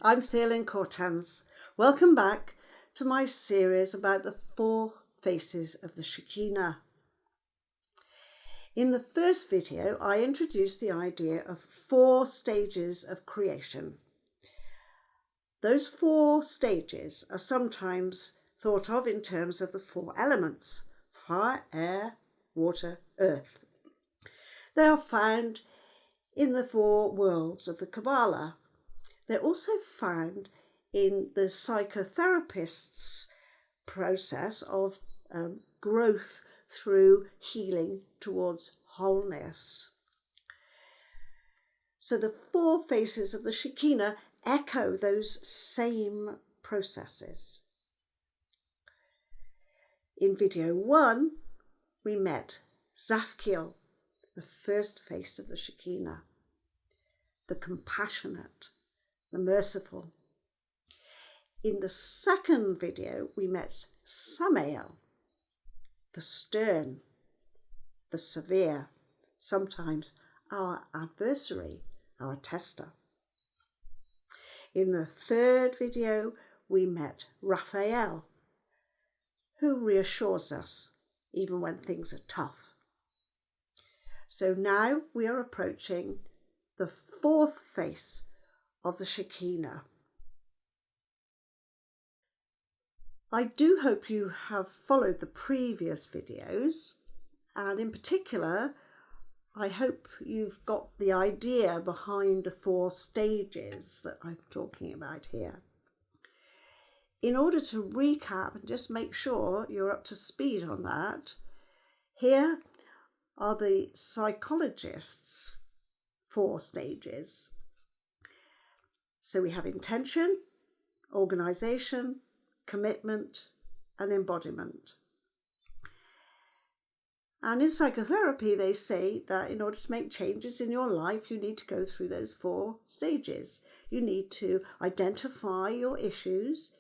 I'm Theolyn Cortens. Welcome back to my series about the 4 faces of the Shekinah. In the first video, I introduced the idea of 4 stages of creation. Those 4 stages are sometimes thought of in terms of the 4 elements: fire, air, water, earth. They are found in the 4 worlds of the Kabbalah. They're also found in the psychotherapist's process of growth through healing towards wholeness. So the 4 faces of the Shekinah echo those same processes. In video 1, we met Zadkiel, the first face of the Shekinah, the compassionate, the merciful. In the second video, we met Samael, the stern, the severe, sometimes our adversary, our tester. In the third video, we met Raphael, who reassures us even when things are tough. So now we are approaching the 4th face of the Shekinah. I do hope you have followed the previous videos, and in particular, I hope you've got the idea behind the 4 stages that I'm talking about here. In order to recap and just make sure you're up to speed on that, here are the psychologists' 4 stages. So we have intention, organisation, commitment, and embodiment. And in psychotherapy, they say that in order to make changes in your life, you need to go through those 4 stages. You need to identify your issues.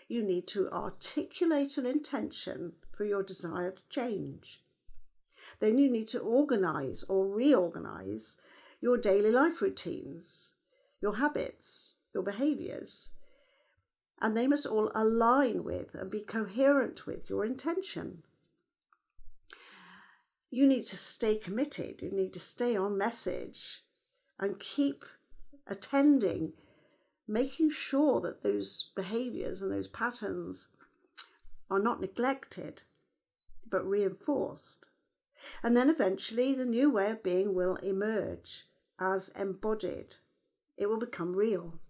You need to articulate an intention for your desired change. Then you need to organise or reorganise your daily life routines, your habits, your behaviours, and they must all align with and be coherent with your intention. You need to stay committed, you need to stay on message and keep attending, making sure that those behaviours and those patterns are not neglected but reinforced. And then eventually the new way of being will emerge as embodied. It will become real.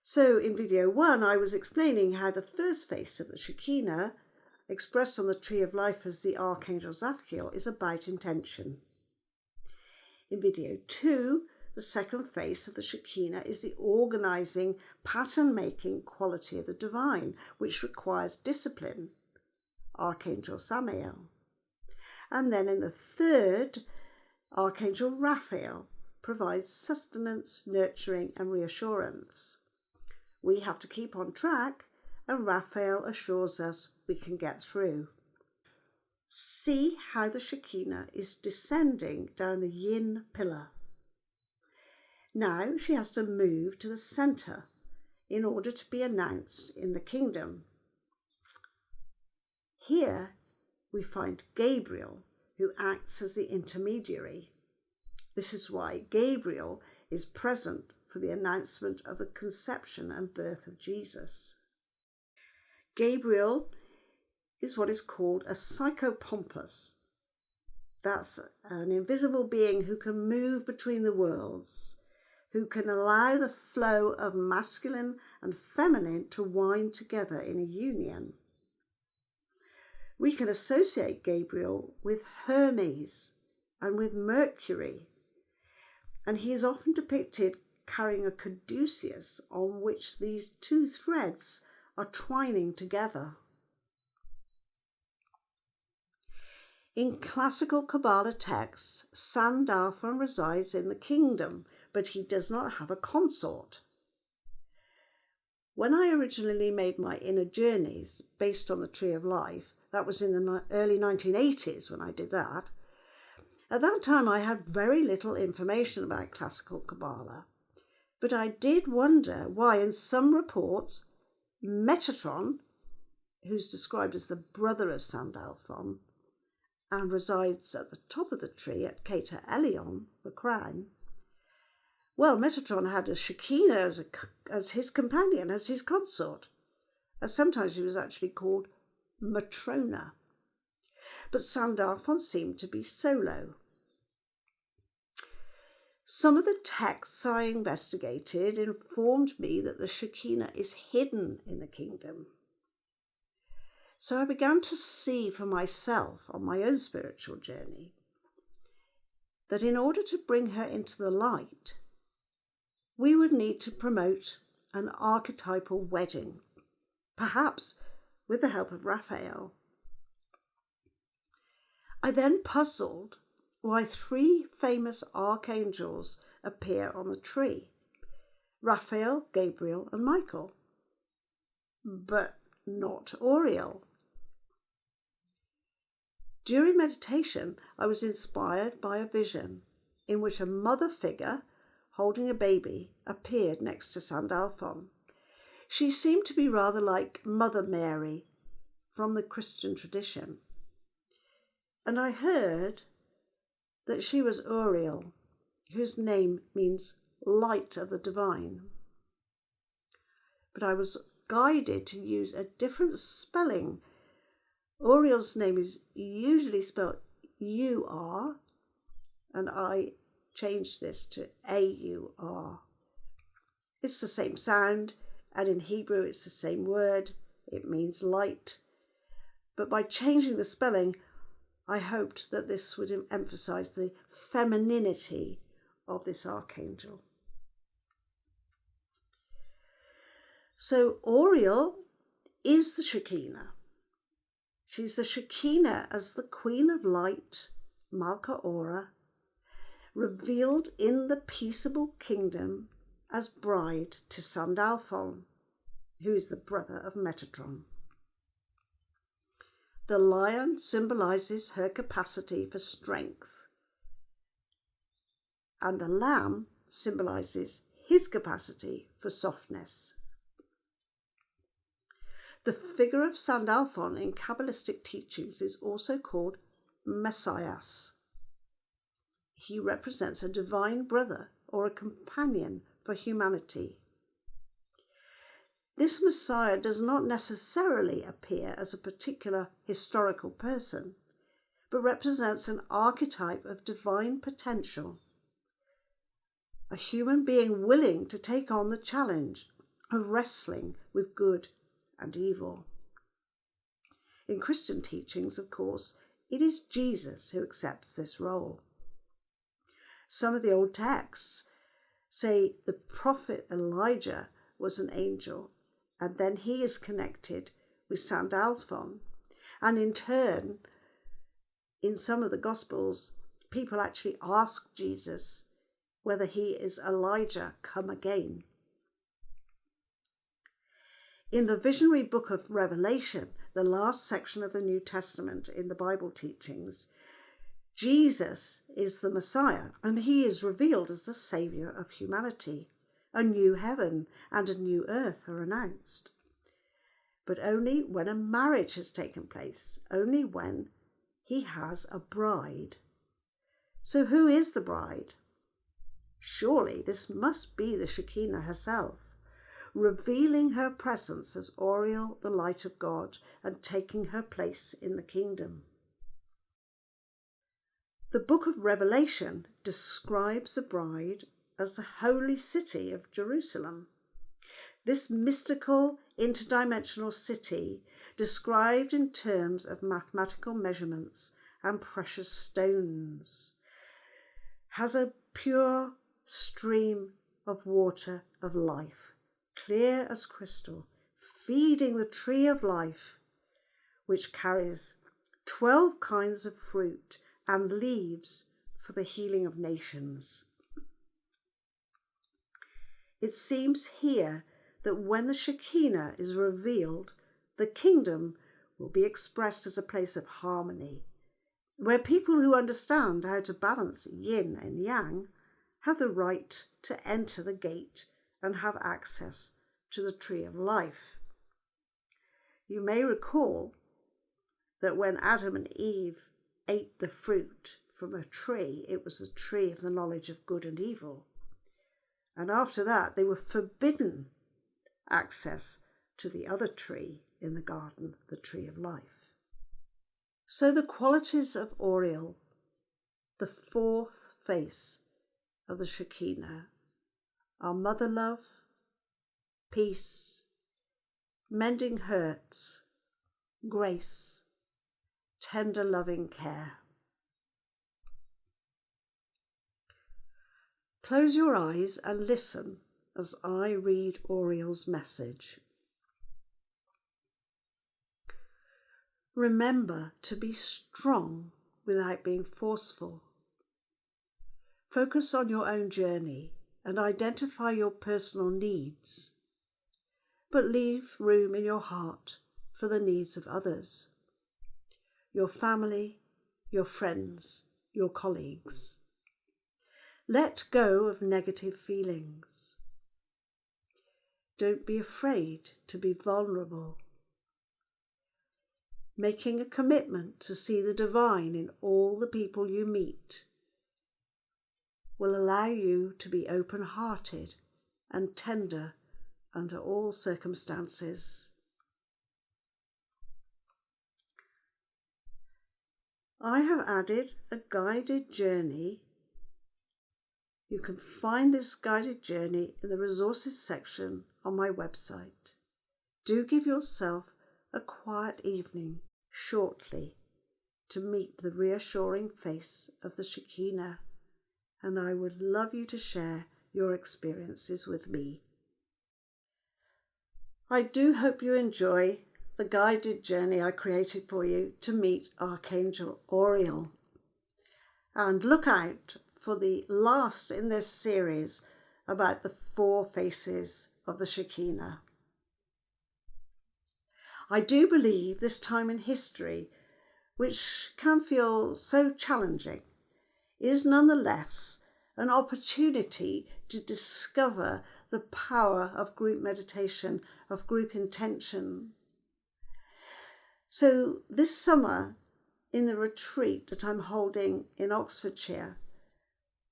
So in video 1, I was explaining how the first face of the Shekinah, expressed on the tree of life as the Archangel Zadkiel, is about intention. In video 2, the second face of the Shekinah is the organising, pattern-making quality of the divine, which requires discipline, Archangel Samael. And then in the third, Archangel Raphael provides sustenance, nurturing, and reassurance. We have to keep on track, and Raphael assures us we can get through. See how the Shekinah is descending down the yin pillar. Now she has to move to the centre in order to be announced in the kingdom. Here we find Gabriel, who acts as the intermediary. This is why Gabriel is present for the announcement of the conception and birth of Jesus. Gabriel is what is called a psychopompus. That's an invisible being who can move between the worlds, who can allow the flow of masculine and feminine to wind together in a union. We can associate Gabriel with Hermes and with Mercury, and he is often depicted carrying a caduceus on which these 2 threads are twining together. In classical Kabbalah texts, Sandalphon resides in the kingdom, but he does not have a consort. When I originally made my inner journeys based on the Tree of Life, that was in the early 1980s when I did that, at that time I had very little information about classical Kabbalah. But I did wonder why in some reports, Metatron, who's described as the brother of Sandalphon and resides at the top of the tree at Cater Elion, the crown, well, Metatron had a Shekinah as his companion, as his consort, as sometimes she was actually called Matrona. But Sandalphon seemed to be solo. Some of the texts I investigated informed me that the Shekinah is hidden in the kingdom. So I began to see for myself on my own spiritual journey that in order to bring her into the light, we would need to promote an archetypal wedding, perhaps with the help of Raphael. I then puzzled why 3 famous archangels appear on the tree: Raphael, Gabriel, and Michael, but not Oriole. During meditation, I was inspired by a vision in which a mother figure holding a baby appeared next to Sandalphon. She seemed to be rather like Mother Mary from the Christian tradition. And I heard that she was Oriole, whose name means light of the divine. But I was guided to use a different spelling. Oriole's name is usually spelled U-R, and I changed this to A-U-R. It's the same sound, and in Hebrew it's the same word. It means light. But by changing the spelling, I hoped that this would emphasize the femininity of this archangel. So Oriole is the Shekinah. She's the Shekinah as the Queen of Light, Malka Ora, revealed in the peaceable kingdom as bride to Sandalphon, who is the brother of Metatron. The lion symbolizes her capacity for strength, and the lamb symbolizes his capacity for softness. The figure of Sandalphon in Kabbalistic teachings is also called Messias. He represents a divine brother or a companion for humanity. This Messiah does not necessarily appear as a particular historical person, but represents an archetype of divine potential, a human being willing to take on the challenge of wrestling with good and evil. In Christian teachings, of course, it is Jesus who accepts this role. Some of the old texts say the prophet Elijah was an angel, and then he is connected with Sandalphon. And in turn, in some of the Gospels, people actually ask Jesus whether he is Elijah come again. In the visionary book of Revelation, the last section of the New Testament in the Bible teachings, Jesus is the Messiah, and he is revealed as the Saviour of humanity. A new heaven and a new earth are announced. But only when a marriage has taken place, only when he has a bride. So who is the bride? Surely this must be the Shekinah herself, revealing her presence as Oriole, the light of God, and taking her place in the kingdom. The book of Revelation describes the bride as the holy city of Jerusalem. This mystical, interdimensional city, described in terms of mathematical measurements and precious stones, has a pure stream of water of life, clear as crystal, feeding the tree of life, which carries 12 kinds of fruit and leaves for the healing of nations. It seems here that when the Shekinah is revealed, the kingdom will be expressed as a place of harmony, where people who understand how to balance yin and yang have the right to enter the gate and have access to the tree of life. You may recall that when Adam and Eve ate the fruit from a tree, it was the tree of the knowledge of good and evil. And after that, they were forbidden access to the other tree in the garden, the tree of life. So the qualities of Oriole, the fourth face of the Shekinah, are mother love, peace, mending hurts, grace, tender loving care. Close your eyes and listen as I read Oriole's message. Remember to be strong without being forceful. Focus on your own journey and identify your personal needs, but leave room in your heart for the needs of others, your family, your friends, your colleagues. Let go of negative feelings. Don't be afraid to be vulnerable. Making a commitment to see the divine in all the people you meet will allow you to be open-hearted and tender under all circumstances. I have added a guided journey. You can find this guided journey in the resources section on my website. Do give yourself a quiet evening shortly to meet the reassuring face of the Shekinah, and I would love you to share your experiences with me. I do hope you enjoy the guided journey I created for you to meet Archangel Oriole. And look out for the last in this series about the four faces of the Shekinah. I do believe this time in history, which can feel so challenging, is nonetheless an opportunity to discover the power of group meditation, of group intention. So this summer, in the retreat that I'm holding in Oxfordshire,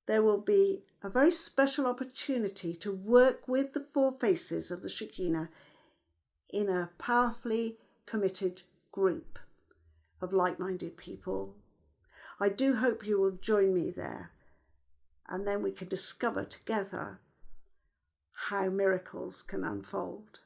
there will be a very special opportunity to work with the four faces of the Shekinah in a powerfully committed group of like-minded people. I do hope you will join me there, and then we can discover together how miracles can unfold.